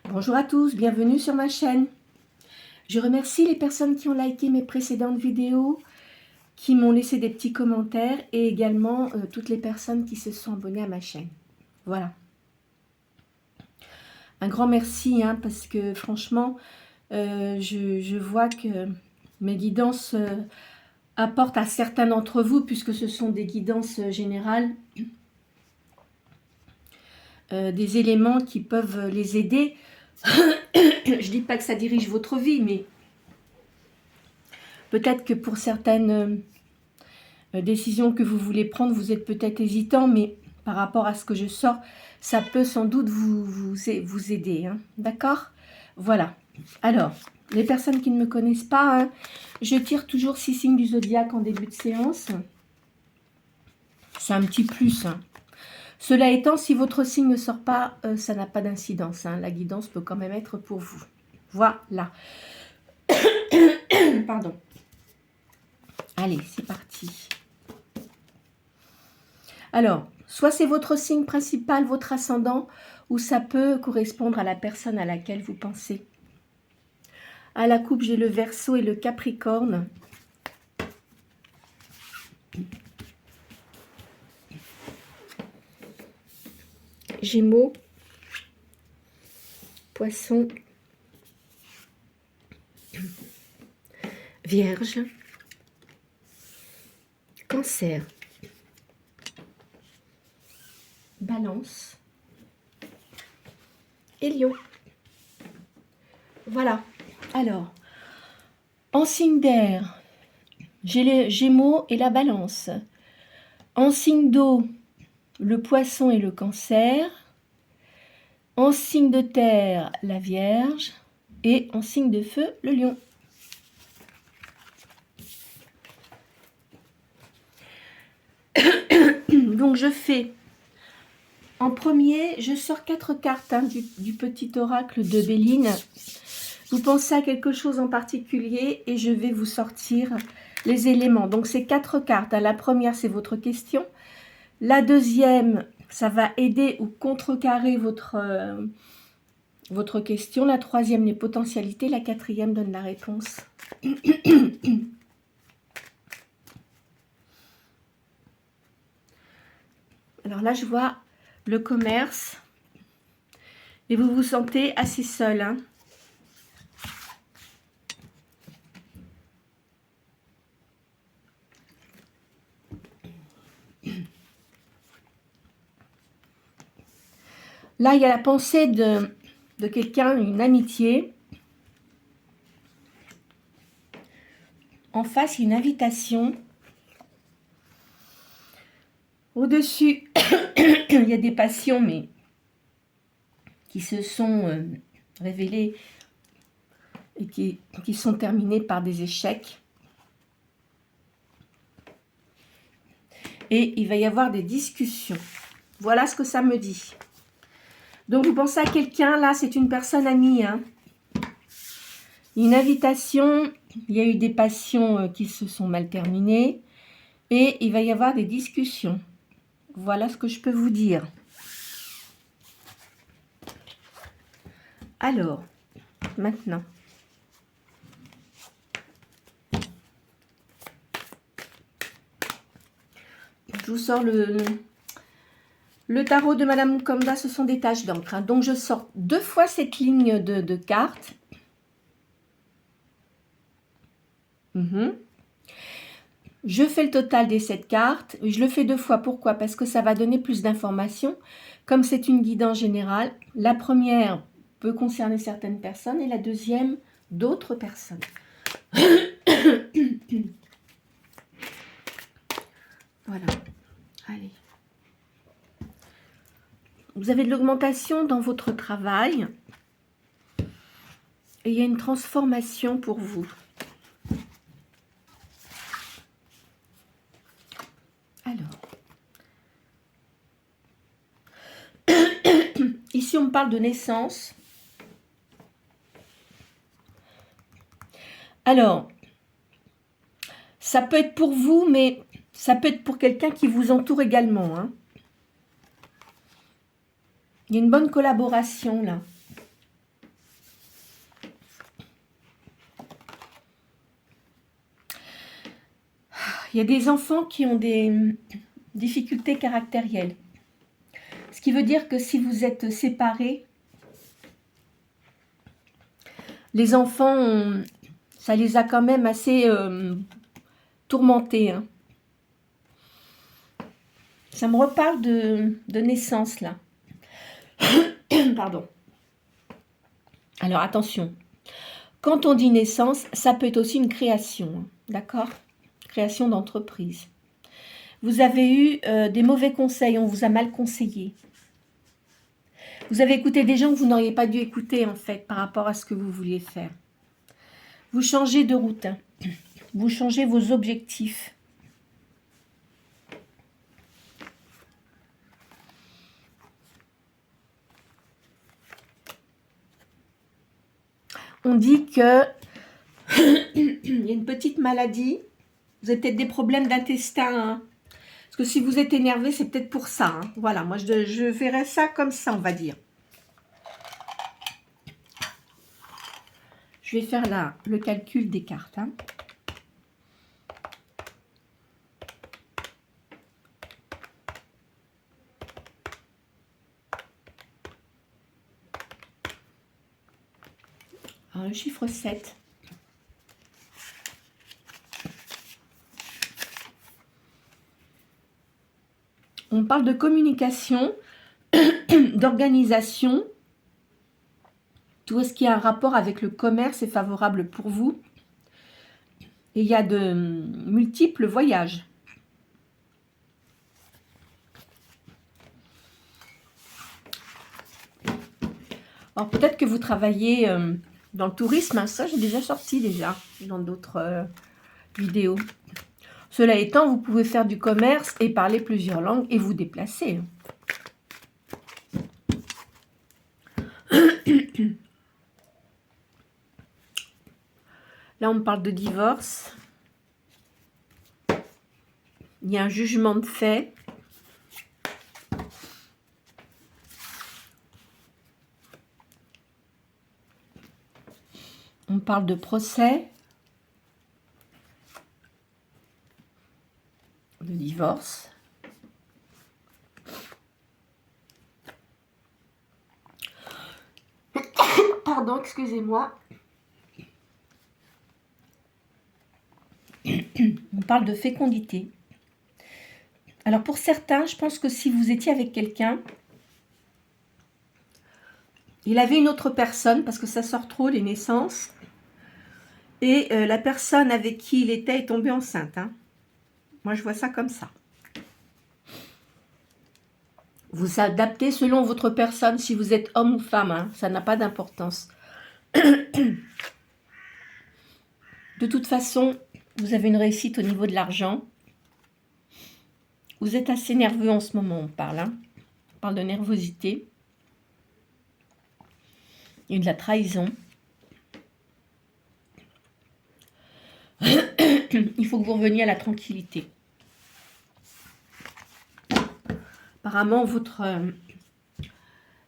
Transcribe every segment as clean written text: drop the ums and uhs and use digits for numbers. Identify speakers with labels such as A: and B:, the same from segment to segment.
A: Bonjour à tous, bienvenue sur ma chaîne. Je remercie les personnes qui ont liké mes précédentes vidéos, qui m'ont laissé des petits commentaires et également toutes les personnes qui se sont abonnées à ma chaîne. Voilà. Un grand merci parce que franchement, je vois que mes guidances apportent à certains d'entre vous, puisque ce sont des guidances générales, des éléments qui peuvent les aider. Je dis pas que ça dirige votre vie, mais peut-être que pour certaines décisions que vous voulez prendre, vous êtes peut-être hésitant, mais par rapport à ce que je sors, ça peut sans doute vous aider. D'accord? Voilà. Alors, les personnes qui ne me connaissent pas, je tire toujours 6 signes du zodiaque en début de séance. C'est un petit plus. Cela étant, si votre signe ne sort pas, ça n'a pas d'incidence. La guidance peut quand même être pour vous. Voilà. Pardon. Allez, c'est parti. Alors, soit c'est votre signe principal, votre ascendant, ou ça peut correspondre à la personne à laquelle vous pensez. À la coupe, j'ai le Verseau et le Capricorne. Gémeaux, Poisson, Vierge, Cancer, Balance et Lion. Voilà. Alors, en signe d'air, j'ai les Gémeaux et la Balance. En signe d'eau, le Poisson et le Cancer. En signe de terre, la Vierge. Et en signe de feu, le Lion. Donc je fais, en premier, je sors 4 cartes du petit oracle de Béline. Vous pensez à quelque chose en particulier et je vais vous sortir les éléments. Donc c'est 4 cartes. La première, c'est votre question. La deuxième, ça va aider ou contrecarrer votre question. La troisième, les potentialités. La quatrième donne la réponse. Alors là, je vois le commerce. Et vous vous sentez assez seul. Là, il y a la pensée de quelqu'un, une amitié. En face, il y a une invitation. Au-dessus, il y a des passions, mais qui se sont révélées et qui sont terminées par des échecs. Et il va y avoir des discussions. Voilà ce que ça me dit. Donc, vous pensez à quelqu'un, là, c'est une personne amie. Une invitation, il y a eu des passions qui se sont mal terminées. Et il va y avoir des discussions. Voilà ce que je peux vous dire. Alors, maintenant. Je vous sors le tarot de Madame Mukanda, ce sont des taches d'encre. Donc, je sors 2 fois cette ligne de cartes. Je fais le total des 7 cartes. Je le fais 2 fois. Pourquoi? Parce que ça va donner plus d'informations. Comme c'est une guidance générale, la première peut concerner certaines personnes et la deuxième, d'autres personnes. Voilà. Allez. Vous avez de l'augmentation dans votre travail. Et il y a une transformation pour vous. Alors. Ici, on me parle de naissance. Alors, ça peut être pour vous, mais ça peut être pour quelqu'un qui vous entoure également. Il y a une bonne collaboration là. Il y a des enfants qui ont des difficultés caractérielles. Ce qui veut dire que si vous êtes séparés, les enfants, ça les a quand même assez tourmentés. Hein. Ça me reparle de naissance, là. Pardon. Alors, attention. Quand on dit naissance, ça peut être aussi une création. Hein, d'accord? Création d'entreprise. Vous avez eu des mauvais conseils, on vous a mal conseillé. Vous avez écouté des gens que vous n'auriez pas dû écouter, en fait, par rapport à ce que vous vouliez faire. Vous changez de route. Hein. Vous changez vos objectifs. On dit que il y a une petite maladie. Vous avez peut-être des problèmes d'intestin. Hein. Parce que si vous êtes énervé, c'est peut-être pour ça. Hein. Voilà, moi je verrais ça comme ça, on va dire. Je vais faire là le calcul des cartes. Hein. Alors, le chiffre 7. On parle de communication, d'organisation. Tout ce qui a un rapport avec le commerce est favorable pour vous. Et il y a de multiples voyages. Alors peut-être que vous travaillez dans le tourisme. Hein, ça, j'ai déjà sorti dans d'autres vidéos. Cela étant, vous pouvez faire du commerce et parler plusieurs langues et vous déplacer. Là, on me parle de divorce. Il y a un jugement de fait. On parle de procès. De divorce. Pardon, excusez-moi. On parle de fécondité. Alors pour certains, je pense que si vous étiez avec quelqu'un, il avait une autre personne, parce que ça sort trop les naissances, et la personne avec qui il était est tombée enceinte. Hein. Moi, je vois ça comme ça. Vous adaptez selon votre personne, si vous êtes homme ou femme, hein, ça n'a pas d'importance. De toute façon, vous avez une réussite au niveau de l'argent. Vous êtes assez nerveux en ce moment, on parle. Hein. On parle de nervosité. Et de la trahison. Il faut que vous reveniez à la tranquillité. Apparemment,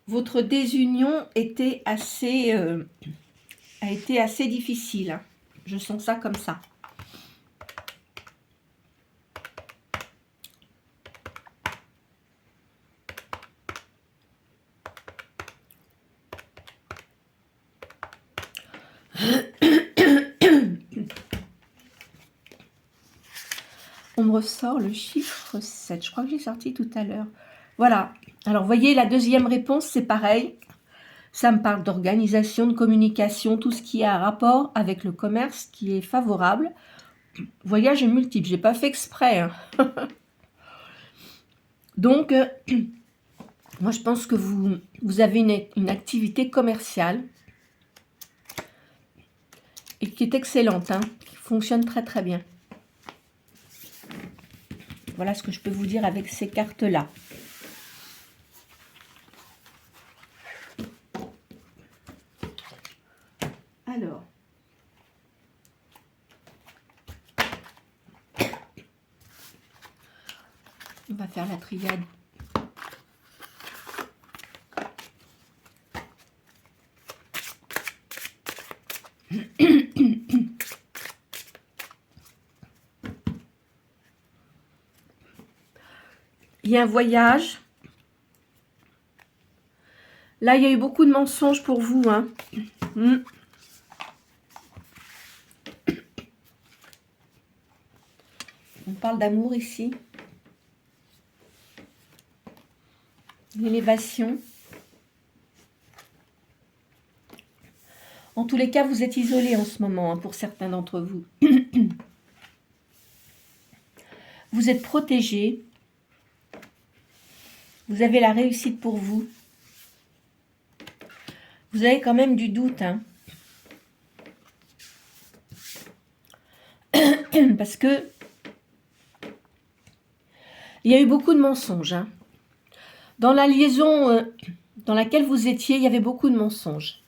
A: votre désunion a été assez difficile. Hein. Je sens ça comme ça. On me ressort le chiffre 7. Je crois que j'ai sorti tout à l'heure. Voilà. Alors, vous voyez, la deuxième réponse, c'est pareil. Ça me parle d'organisation, de communication, tout ce qui a un rapport avec le commerce qui est favorable. Voyage multiple. Je n'ai pas fait exprès. Hein. Donc, moi, je pense que vous avez une activité commerciale et qui est excellente, hein, qui fonctionne très très bien. Voilà ce que je peux vous dire avec ces cartes-là. Alors, on va faire la triade. Il y a un voyage. Là, il y a eu beaucoup de mensonges pour vous. Hein. On parle d'amour ici. L'élévation. En tous les cas, vous êtes isolés en ce moment, hein, pour certains d'entre vous. Vous êtes protégés. Vous avez la réussite pour vous. Vous avez quand même du doute. Hein. Parce que il y a eu beaucoup de mensonges. Hein. Dans la liaison dans laquelle vous étiez, il y avait beaucoup de mensonges.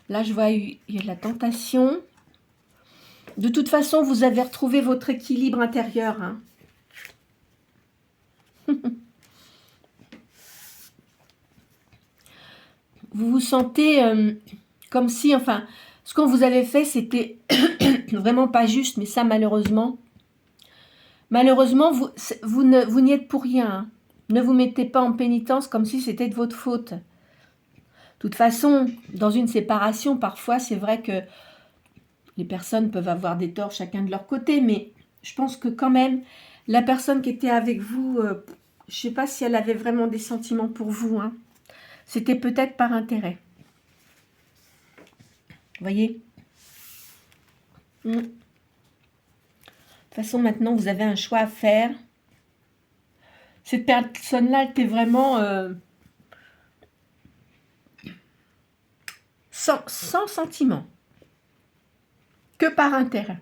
A: Là, je vois, il y a de la tentation. De toute façon, vous avez retrouvé votre équilibre intérieur. Hein. Vous vous sentez comme si, enfin, ce qu'on vous avait fait, c'était vraiment pas juste, mais ça, malheureusement, vous n'y êtes pour rien. Hein. Ne vous mettez pas en pénitence comme si c'était de votre faute. De toute façon, dans une séparation, parfois, c'est vrai que les personnes peuvent avoir des torts chacun de leur côté, mais je pense que quand même, la personne qui était avec vous, je ne sais pas si elle avait vraiment des sentiments pour vous. Hein. C'était peut-être par intérêt. Vous voyez ? De toute façon, maintenant, vous avez un choix à faire. Cette personne-là était vraiment sans sentiment. Que par intérêt.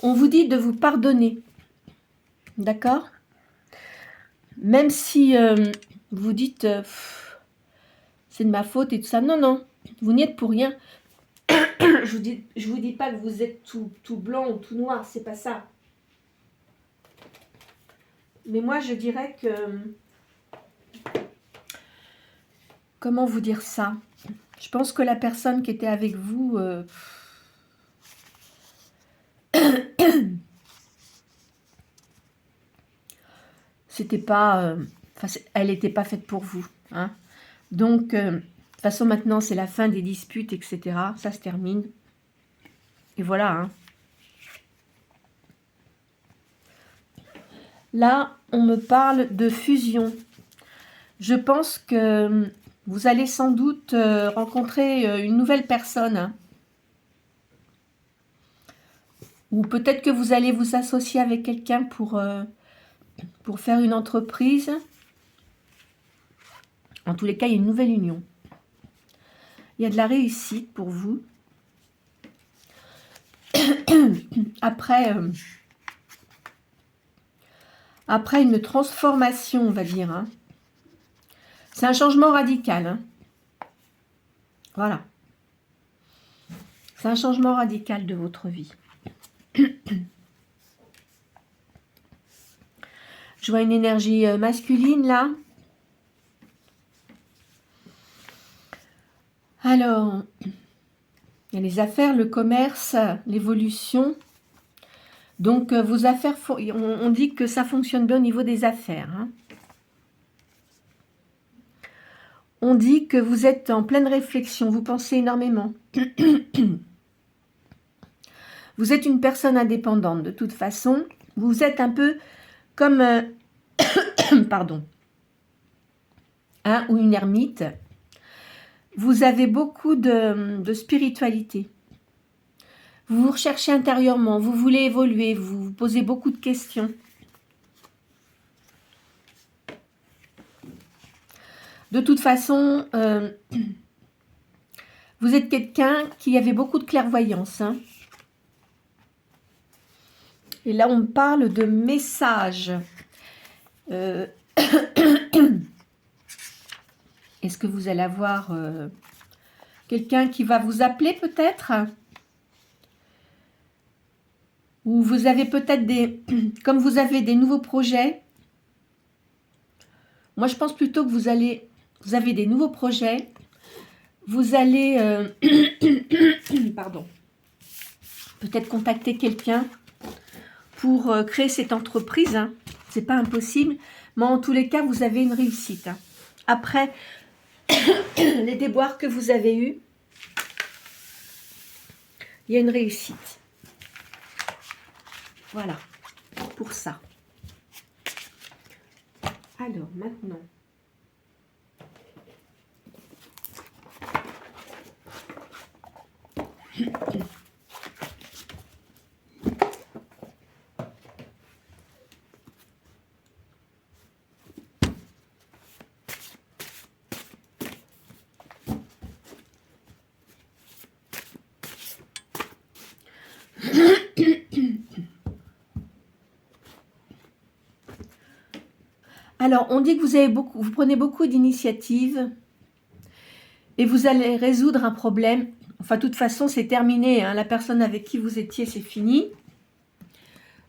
A: On vous dit de vous pardonner. D'accord ? Même si vous dites c'est de ma faute et tout ça. Non, non. Vous n'y êtes pour rien. Je vous dis pas que vous êtes tout blanc ou tout noir. C'est pas ça. Mais moi, je dirais que... Comment vous dire ça ? Je pense que la personne qui était avec vous... c'était pas... elle n'était pas faite pour vous. Hein. Donc, de toute façon, maintenant, c'est la fin des disputes, etc. Ça se termine. Et voilà. Hein. Là, on me parle de fusion. Je pense que vous allez sans doute rencontrer une nouvelle personne. Hein. Ou peut-être que vous allez vous associer avec quelqu'un pour faire une entreprise. En tous les cas, il y a une nouvelle union. Il y a de la réussite pour vous. Après une transformation, on va dire. Hein. C'est un changement radical. Hein. Voilà. C'est un changement radical de votre vie. Je vois une énergie masculine là. Alors, il y a les affaires, le commerce, l'évolution. Donc, vos affaires, on dit que ça fonctionne bien au niveau des affaires. Hein. On dit que vous êtes en pleine réflexion, vous pensez énormément. Vous êtes une personne indépendante de toute façon. Vous êtes un peu comme, pardon, ou une ermite. Vous avez beaucoup de spiritualité. Vous vous recherchez intérieurement, vous voulez évoluer, vous vous posez beaucoup de questions. De toute façon, vous êtes quelqu'un qui avait beaucoup de clairvoyance. Hein. Et là, on parle de messages. Est-ce que vous allez avoir quelqu'un qui va vous appeler peut-être ? Ou vous avez peut-être comme vous avez des nouveaux projets. Moi, je pense plutôt que vous avez des nouveaux projets. Vous allez, pardon, peut-être contacter quelqu'un pour créer cette entreprise. Hein. C'est pas impossible, mais en tous les cas, vous avez une réussite. Hein. Après les déboires que vous avez eus, il y a une réussite. Voilà, pour ça. Alors, maintenant. Alors, on dit que vous prenez beaucoup d'initiatives et vous allez résoudre un problème. Enfin, de toute façon, c'est terminé. Hein. La personne avec qui vous étiez, c'est fini.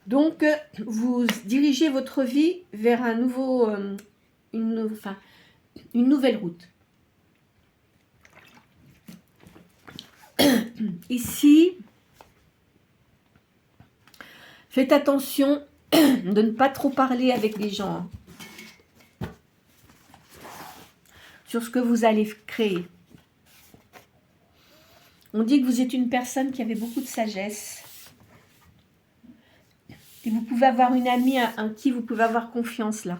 A: Donc, vous dirigez votre vie vers un nouveau, une nouvelle route. Ici, faites attention de ne pas trop parler avec les gens. Hein. Sur ce que vous allez créer. On dit que vous êtes une personne qui avait beaucoup de sagesse. Et vous pouvez avoir une amie en qui vous pouvez avoir confiance là.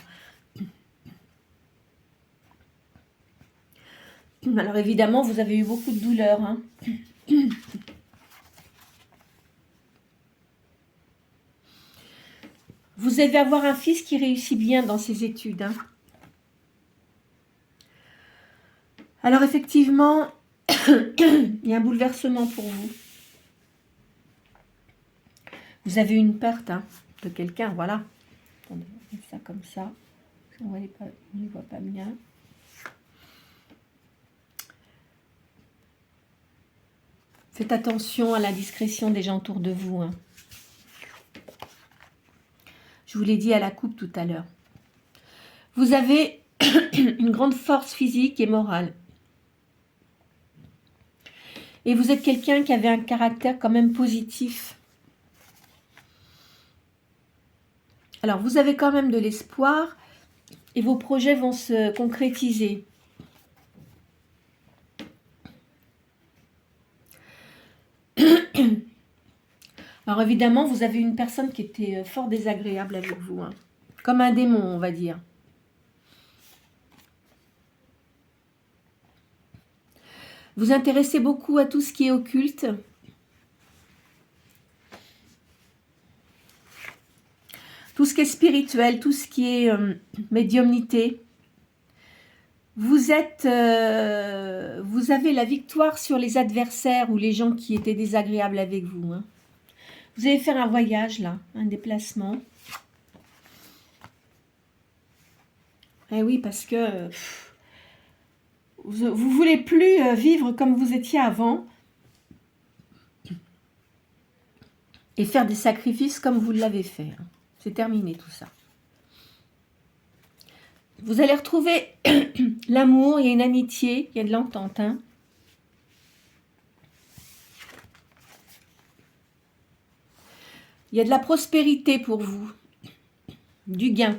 A: Alors évidemment, vous avez eu beaucoup de douleurs. Hein. Vous allez avoir un fils qui réussit bien dans ses études. Hein. Alors effectivement, il y a un bouleversement pour vous. Vous avez une perte hein, de quelqu'un, voilà. Attendez, on va mettre ça comme ça. On ne les voit pas bien. Faites attention à la discrétion des gens autour de vous. Hein. Je vous l'ai dit à la coupe tout à l'heure. Vous avez une grande force physique et morale. Et vous êtes quelqu'un qui avait un caractère quand même positif. Alors, vous avez quand même de l'espoir et vos projets vont se concrétiser. Alors, évidemment, vous avez une personne qui était fort désagréable avec vous. Hein. Comme un démon, on va dire. Vous intéressez beaucoup à tout ce qui est occulte. Tout ce qui est spirituel, tout ce qui est médiumnité. Vous avez la victoire sur les adversaires ou les gens qui étaient désagréables avec vous. Hein. Vous allez faire un voyage là, un déplacement. Eh oui, parce que vous ne voulez plus vivre comme vous étiez avant et faire des sacrifices comme vous l'avez fait. Hein. C'est terminé tout ça. Vous allez retrouver l'amour, il y a une amitié, il y a de l'entente. Hein. Il y a de la prospérité pour vous, du gain.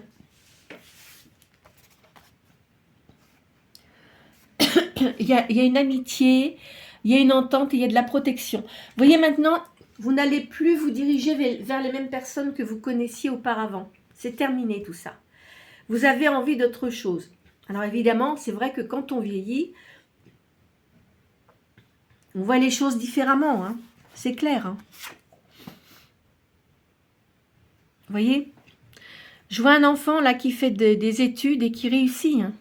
A: Il y a une amitié, il y a une entente, et il y a de la protection. Vous voyez maintenant, vous n'allez plus vous diriger vers les mêmes personnes que vous connaissiez auparavant. C'est terminé tout ça. Vous avez envie d'autre chose. Alors évidemment, c'est vrai que quand on vieillit, on voit les choses différemment. Hein. C'est clair. Hein. Vous voyez? Je vois un enfant là qui fait des études et qui réussit. Hein.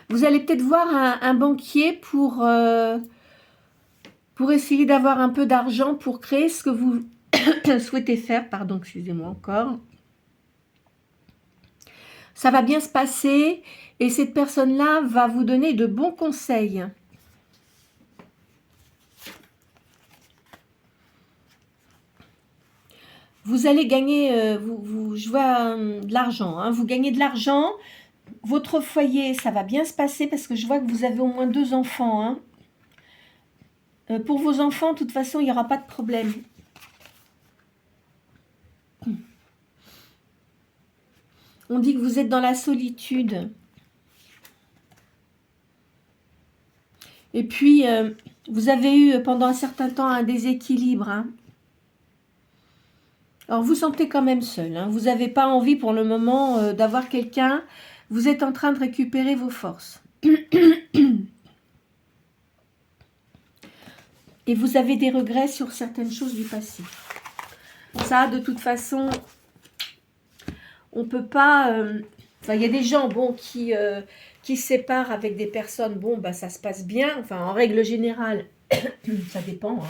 A: Vous allez peut-être voir un banquier pour essayer d'avoir un peu d'argent pour créer ce que vous souhaitez faire. Pardon, excusez-moi encore. Ça va bien se passer et cette personne-là va vous donner de bons conseils. Vous allez gagner, je vois de l'argent. Hein, vous gagnez de l'argent votre foyer, ça va bien se passer parce que je vois que vous avez au moins 2 enfants. Hein. Pour vos enfants, de toute façon, il n'y aura pas de problème. On dit que vous êtes dans la solitude. Et puis, vous avez eu pendant un certain temps un déséquilibre. Hein. Alors, vous sentez quand même seul. Hein. Vous n'avez pas envie pour le moment d'avoir quelqu'un. Vous êtes en train de récupérer vos forces. Et vous avez des regrets sur certaines choses du passé. Ça, de toute façon, on peut pas... Enfin, il y a des gens, bon, qui se séparent avec des personnes, bon, bah, ça se passe bien. Enfin, en règle générale, ça dépend. Hein.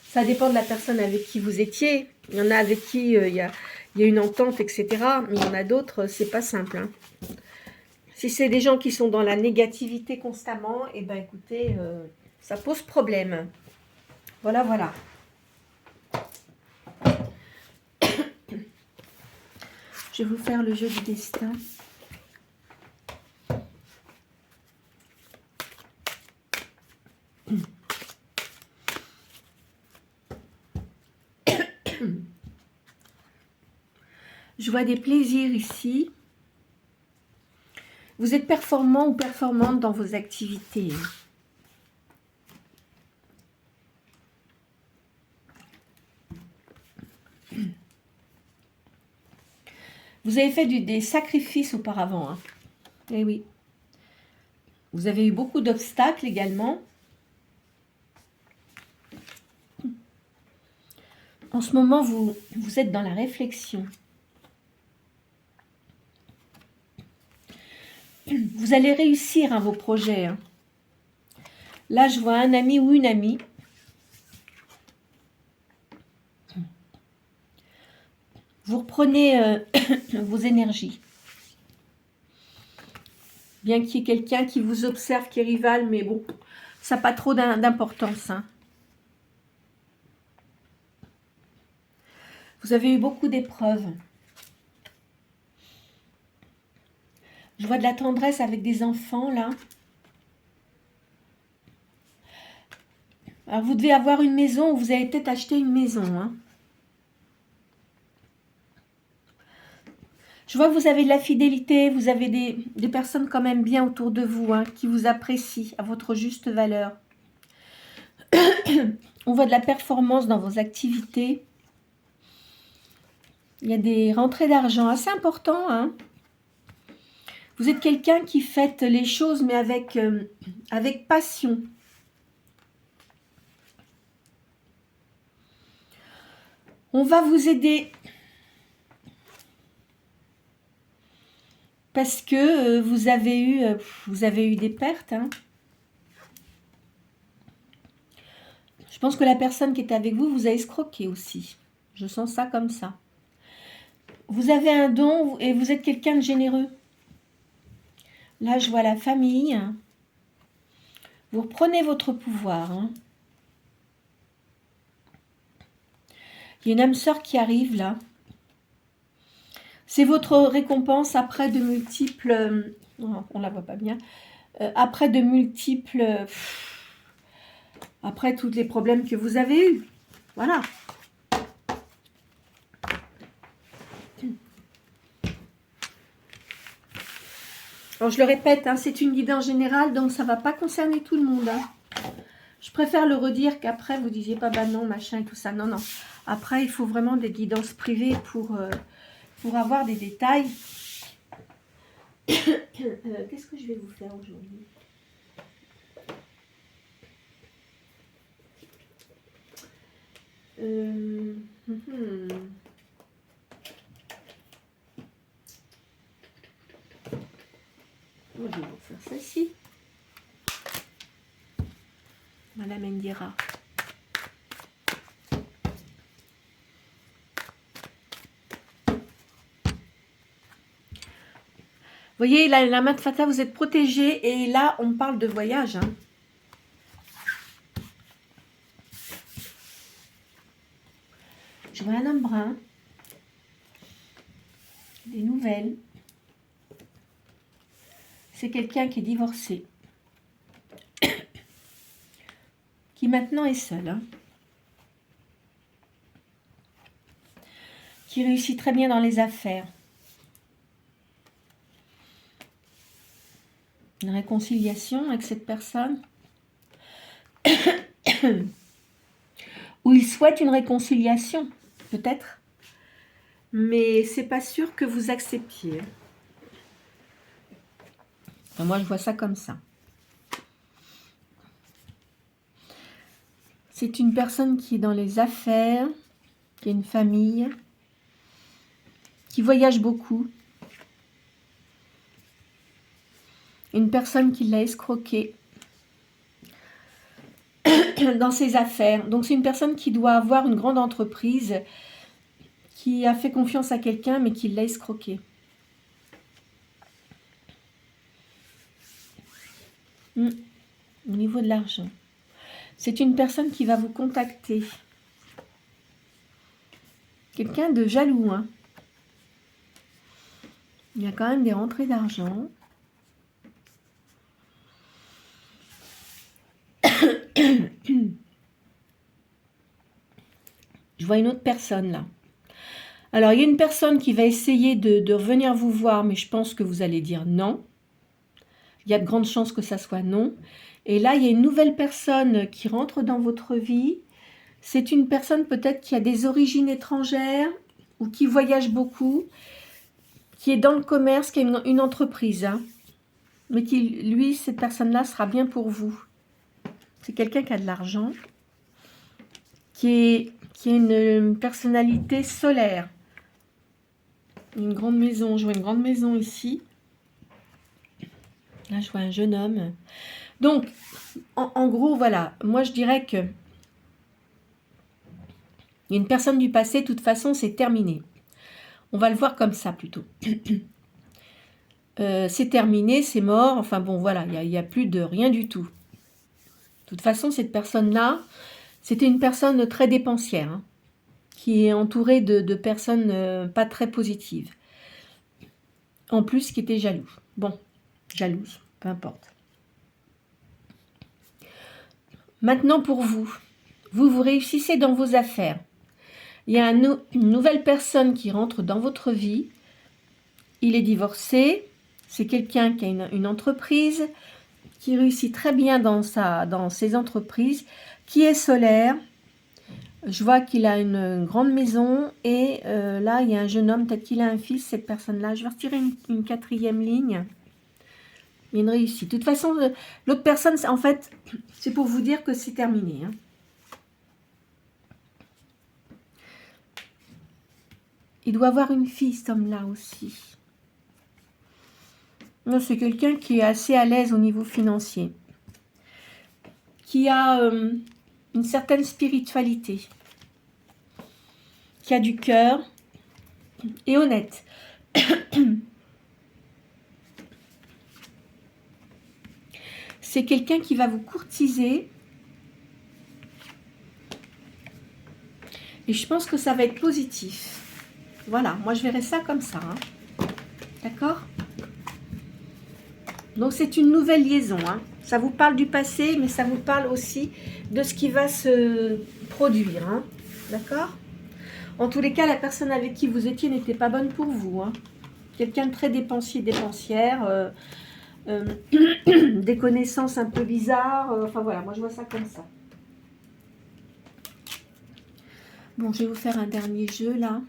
A: Ça dépend de la personne avec qui vous étiez. Il y en a avec qui il y a une entente, etc. Mais il y en a d'autres, c'est pas simple. Hein. Si c'est des gens qui sont dans la négativité constamment, eh ben, écoutez, ça pose problème. Voilà, voilà. Je vais vous faire le jeu du destin. Je vois des plaisirs ici. Vous êtes performant ou performante dans vos activités. Vous avez fait des sacrifices auparavant. Hein. Eh oui. Vous avez eu beaucoup d'obstacles également. En ce moment, vous êtes dans la réflexion. Vous allez réussir vos projets. Hein. Là, je vois un ami ou une amie. Vous reprenez vos énergies. Bien qu'il y ait quelqu'un qui vous observe, qui est rival, mais bon, ça n'a pas trop d'importance. Hein. Vous avez eu beaucoup d'épreuves. Je vois de la tendresse avec des enfants, là. Alors, vous devez avoir une maison, ou vous avez peut-être acheté une maison. Hein. Je vois que vous avez de la fidélité, vous avez des personnes quand même bien autour de vous, hein, qui vous apprécient à votre juste valeur. On voit de la performance dans vos activités. Il y a des rentrées d'argent assez importantes. Hein. Vous êtes quelqu'un qui fait les choses, mais avec passion. On va vous aider parce que vous avez eu des pertes. Hein. Je pense que la personne qui était avec vous vous a escroqué aussi. Je sens ça comme ça. Vous avez un don et vous êtes quelqu'un de généreux. Là, je vois la famille. Vous reprenez votre pouvoir. Hein. Il y a une âme sœur qui arrive là. C'est votre récompense après de multiples... on ne la voit pas bien. Après de multiples... après tous les problèmes que vous avez eus. Voilà. Alors, je le répète, hein, c'est une guidance générale, donc ça ne va pas concerner tout le monde. Hein. Je préfère le redire qu'après, vous disiez pas, bah non, machin et tout ça. Non, non. Après, il faut vraiment des guidances privées pour avoir des détails. Qu'est-ce que je vais vous faire aujourd'hui? Moi, je vais vous faire celle-ci. Madame Indira. Vous voyez, la main de Fata, vous êtes protégé. Et là, on parle de voyage. Hein. Je vois un homme brun. Des nouvelles. c'est quelqu'un qui est divorcé, qui maintenant est seul, hein, qui réussit très bien dans les affaires. Une réconciliation avec cette personne. Ou il souhaite une réconciliation, peut-être. Mais c'est pas sûr que vous acceptiez. Enfin, moi, je vois ça comme ça. C'est une personne qui est dans les affaires, qui a une famille, qui voyage beaucoup. Une personne qui l'a escroqué dans ses affaires. Donc c'est une personne qui doit avoir une grande entreprise, qui a fait confiance à quelqu'un mais qui l'a escroqué. Au niveau de l'argent. C'est une personne qui va vous contacter. Quelqu'un de jaloux, hein. Il y a quand même des rentrées d'argent. Je vois une autre personne là. Alors, il y a une personne qui va essayer de revenir vous voir, mais je pense que vous allez dire non. Il y a de grandes chances que ça soit non. Et là, il y a une nouvelle personne qui rentre dans votre vie. C'est une personne peut-être qui a des origines étrangères ou qui voyage beaucoup, qui est dans le commerce, qui a une entreprise, hein, mais qui, lui, cette personne-là sera bien pour vous. C'est quelqu'un qui a de l'argent, qui a une personnalité solaire. Une grande maison, je vois une grande maison ici. Là, je vois un jeune homme. Donc, en gros, voilà, moi je dirais que une personne du passé, de toute façon, c'est terminé. On va le voir comme ça plutôt. C'est terminé, c'est mort, enfin bon, voilà, il n'y a plus de rien du tout. De toute façon, cette personne-là, c'était une personne très dépensière, hein, qui est entourée de personnes pas très positives. En plus, qui était jaloux. Bon, jalouse, peu importe. Maintenant, pour vous, vous réussissez dans vos affaires. Il y a une nouvelle personne qui rentre dans votre vie. Il est divorcé. C'est quelqu'un qui a une entreprise, qui réussit très bien dans ses entreprises, qui est solaire. Je vois qu'il a une grande maison et là, il y a un jeune homme, peut-être qu'il a un fils, cette personne-là. Je vais retirer une quatrième ligne. Il y a une réussite. De toute façon, l'autre personne, en fait, c'est pour vous dire que c'est terminé, hein. Il doit avoir une fille, cet homme-là aussi. C'est quelqu'un qui est assez à l'aise au niveau financier. Qui a une certaine spiritualité. Qui a du cœur. Et honnête. C'est quelqu'un qui va vous courtiser. Et je pense que ça va être positif. Voilà, moi je verrais ça comme ça, hein. D'accord? Donc c'est une nouvelle liaison, hein. Ça vous parle du passé, mais ça vous parle aussi de ce qui va se produire, hein. D'accord? En tous les cas, la personne avec qui vous étiez n'était pas bonne pour vous, hein. Quelqu'un de très dépensier, dépensière, des connaissances un peu bizarres, enfin voilà, moi je vois ça comme ça. Bon, je vais vous faire un dernier jeu là.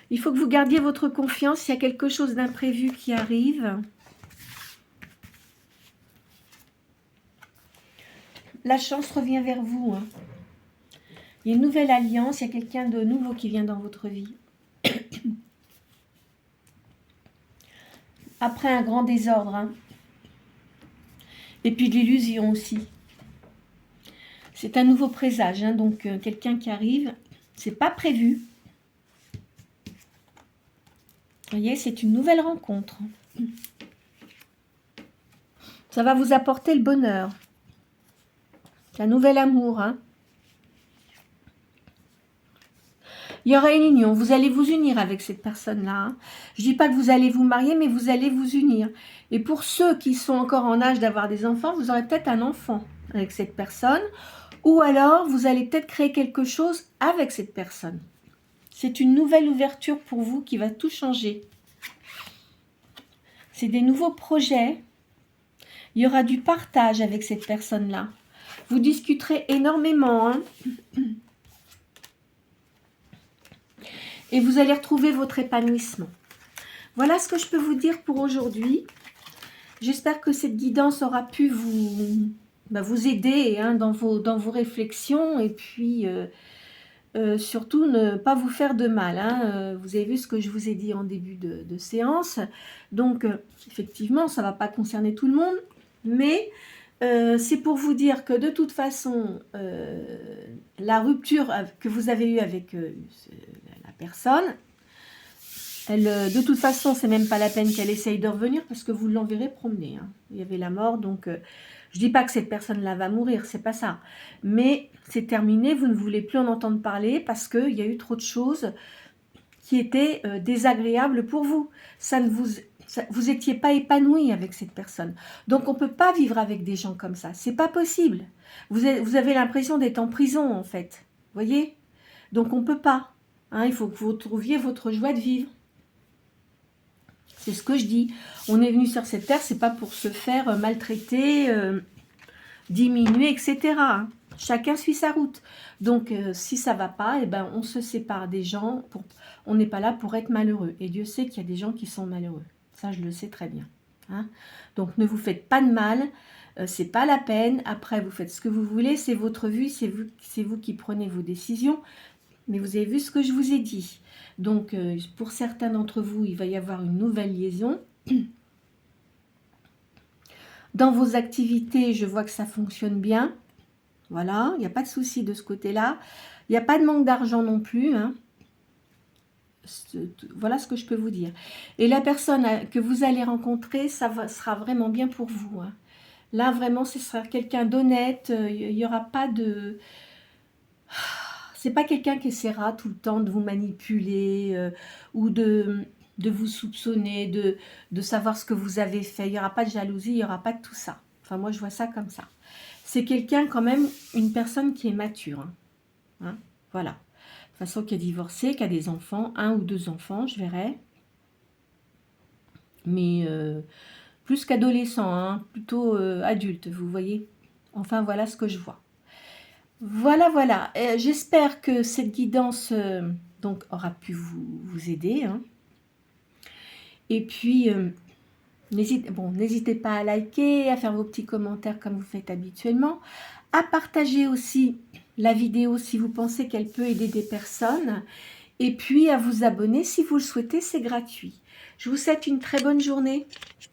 A: Il faut que vous gardiez votre confiance. Il y a quelque chose d'imprévu qui arrive. La chance revient vers vous, hein. Il y a une nouvelle alliance. Il y a quelqu'un de nouveau qui vient dans votre vie. Après un grand désordre, hein. Et puis de l'illusion aussi. C'est un nouveau présage, hein. Donc quelqu'un qui arrive. C'est pas prévu. Vous voyez, c'est une nouvelle rencontre. Ça va vous apporter le bonheur. C'est un nouvel amour, hein. Il y aura une union. Vous allez vous unir avec cette personne-là. Hein. Je ne dis pas que vous allez vous marier, mais vous allez vous unir. Et pour ceux qui sont encore en âge d'avoir des enfants, vous aurez peut-être un enfant avec cette personne. Ou alors, vous allez peut-être créer quelque chose avec cette personne. C'est une nouvelle ouverture pour vous qui va tout changer. C'est des nouveaux projets. Il y aura du partage avec cette personne-là. Vous discuterez énormément. Hein. Et vous allez retrouver votre épanouissement. Voilà ce que je peux vous dire pour aujourd'hui. J'espère que cette guidance aura pu vous aider hein, dans vos réflexions. Et puis, surtout, ne pas vous faire de mal. Hein. Vous avez vu ce que je vous ai dit en début de séance. Donc, effectivement, ça ne va pas concerner tout le monde. Mais c'est pour vous dire que de toute façon, la rupture que vous avez eue avec la personne, de toute façon, c'est même pas la peine qu'elle essaye de revenir parce que vous l'enverrez promener. Hein. Il y avait la mort, donc je dis pas que cette personne-là va mourir, c'est pas ça. Mais c'est terminé, vous ne voulez plus en entendre parler parce qu'il y a eu trop de choses qui étaient désagréables pour vous. Vous étiez pas épanoui avec cette personne. Donc, on ne peut pas vivre avec des gens comme ça. C'est pas possible. Vous avez l'impression d'être en prison, en fait. Vous voyez? Donc, on ne peut pas. Hein, il faut que vous trouviez votre joie de vivre. C'est ce que je dis. On est venu sur cette terre, c'est pas pour se faire maltraiter, diminuer, etc. Hein. Chacun suit sa route. Donc, si ça va pas, eh ben, on se sépare des gens. On n'est pas là pour être malheureux. Et Dieu sait qu'il y a des gens qui sont malheureux. Ça, je le sais très bien. Hein. Donc, ne vous faites pas de mal. C'est pas la peine. Après, vous faites ce que vous voulez. C'est votre vie. C'est vous qui prenez vos décisions. Mais vous avez vu ce que je vous ai dit. Donc, pour certains d'entre vous, il va y avoir une nouvelle liaison. Dans vos activités, je vois que ça fonctionne bien. Voilà, il n'y a pas de souci de ce côté-là. Il n'y a pas de manque d'argent non plus. Hein. Voilà ce que je peux vous dire. Et la personne que vous allez rencontrer, sera vraiment bien pour vous. Hein. Là, vraiment, ce sera quelqu'un d'honnête. Il n'y aura pas de... C'est pas quelqu'un qui essaiera tout le temps de vous manipuler ou de vous soupçonner, de savoir ce que vous avez fait. Il n'y aura pas de jalousie, il n'y aura pas de tout ça. Enfin, moi, je vois ça comme ça. C'est quelqu'un quand même, une personne qui est mature. Hein. Hein, voilà. De toute façon, qui est divorcée, qui a des enfants, 1 ou 2 enfants, je verrai. Mais plus qu'adolescent, hein, plutôt adulte, vous voyez. Enfin, voilà ce que je vois. Voilà, voilà. J'espère que cette guidance donc, aura pu vous aider. Hein. Et puis, n'hésitez pas à liker, à faire vos petits commentaires comme vous faites habituellement, à partager aussi la vidéo si vous pensez qu'elle peut aider des personnes, et puis à vous abonner si vous le souhaitez, c'est gratuit. Je vous souhaite une très bonne journée.